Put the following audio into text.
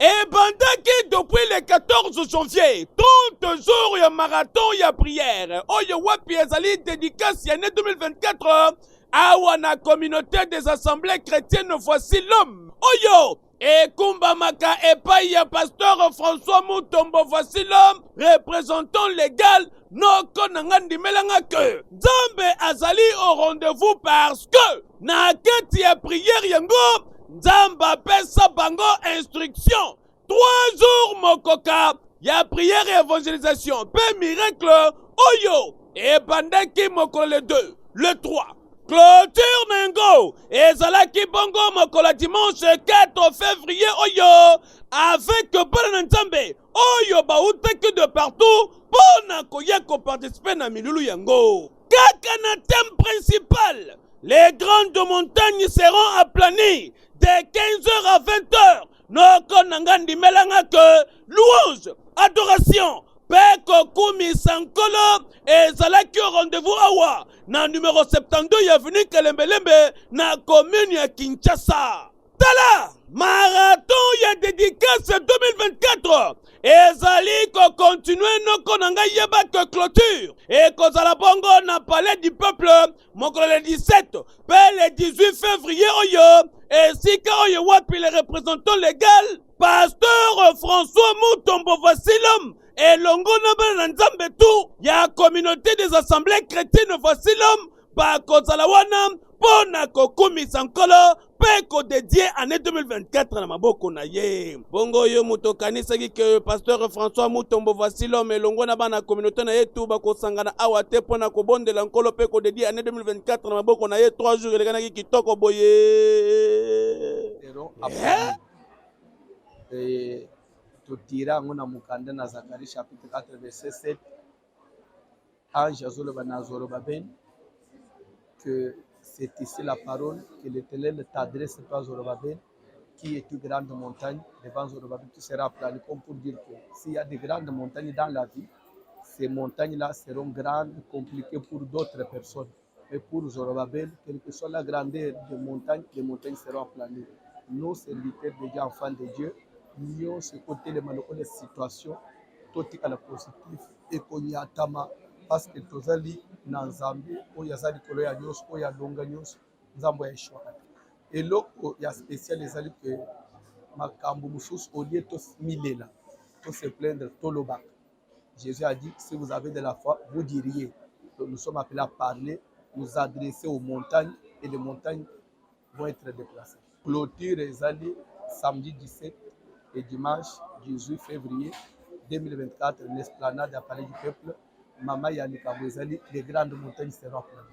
Et pendant que depuis le 14 janvier, 30 jours, il y a marathon, il y a prière. Oyo wapi ezali dédicace l'année 2024 à la communauté des assemblées chrétiennes, voici l'homme. Oyo et Kumbamaka et Païa pasteur François Moutombo, voici l'homme représentant légal. Noko nangandi melanga que Nzambe azali au rendez-vous parce que na kati ya prière yango Nzamba pesa bango instruction. 3 jours mokoka ya prière et évangélisation. Pe miracle oyo. Et bandaki mokolo le 2, le 3. Clôture Nengo. Et zalaki bongo mokolo dimanche 4 février oyo. Avec Bana Nzambe. Oyo bautaki de partout. Pona koyeko participer na milulu yango. Kaka na thème principal. Les grandes montagnes seront aplanies de 15h à 20h. Noko nangandi melanga que louange, adoration, peko kumi sankolo et zalaki au rendez-vous awa. Na numéro 72 ya venu Kelembelembe na commune ya Kinshasa. Tala, marathon ya dédicace 2024. Ezali ko continuer noko nanga yeba que clôture. Et kozala bongo na palais du peuple mokolo le 17. Pe le 18 février oyo. Et si oyo wapi les représentants légal. Pasteur François Moutombo voici l'homme. Et longo na Nzambe tout. Ya communauté des assemblées chrétiennes voici l'homme. Ba kozala wana. Pona kokumi sankolo. Peko dédié année 2024 na maboko na ye. Bongo yo muto kanisaki que pasteur François Moutombo voici l'homme elongo na bana communauté na ye tout bako sangana awa te pona ko bondela nkolo peko dédié année 2024 na maboko na ye 3 jours elekana kitoko boye. Et tout tira ngona mukanda na Zacharie chapitre 4 verset 7. Ange azolo banazoro baben que c'est ici la parole que l'Éternel t'adresse, toi, Zorobabel, qui est une grande montagne. Devant Zorobabel, tu seras aplani, comme pour dire que s'il y a de grandes montagnes dans la vie, ces montagnes-là seront grandes, compliquées pour d'autres personnes. Mais pour Zorobabel, quelle que soit la grandeur des montagnes seront aplanies. Nous, serviteurs de Dieu, enfants de Dieu, nous, ce côté de la situation, tout est à la positive, et qu'on y attama. Parce que tozali na Nzambe oyo azali kolo ya nyonso oyo alonga nyonso Nzambe ya ishwaka eloko ya spécial ezali que makambo mosusu olie tosimilela to se plaindre tolobaka. Jésus a dit si vous avez de la foi vous diriez. Donc, nous sommes appelés à parler, nous adresser aux montagnes et les montagnes vont être déplacées. Clôture ezali samedi 17 et dimanche 18 février 2024 l'esplanade à Palais du Peuple. Mama Yanika Bozali, les grandes montagnes seront aplanies.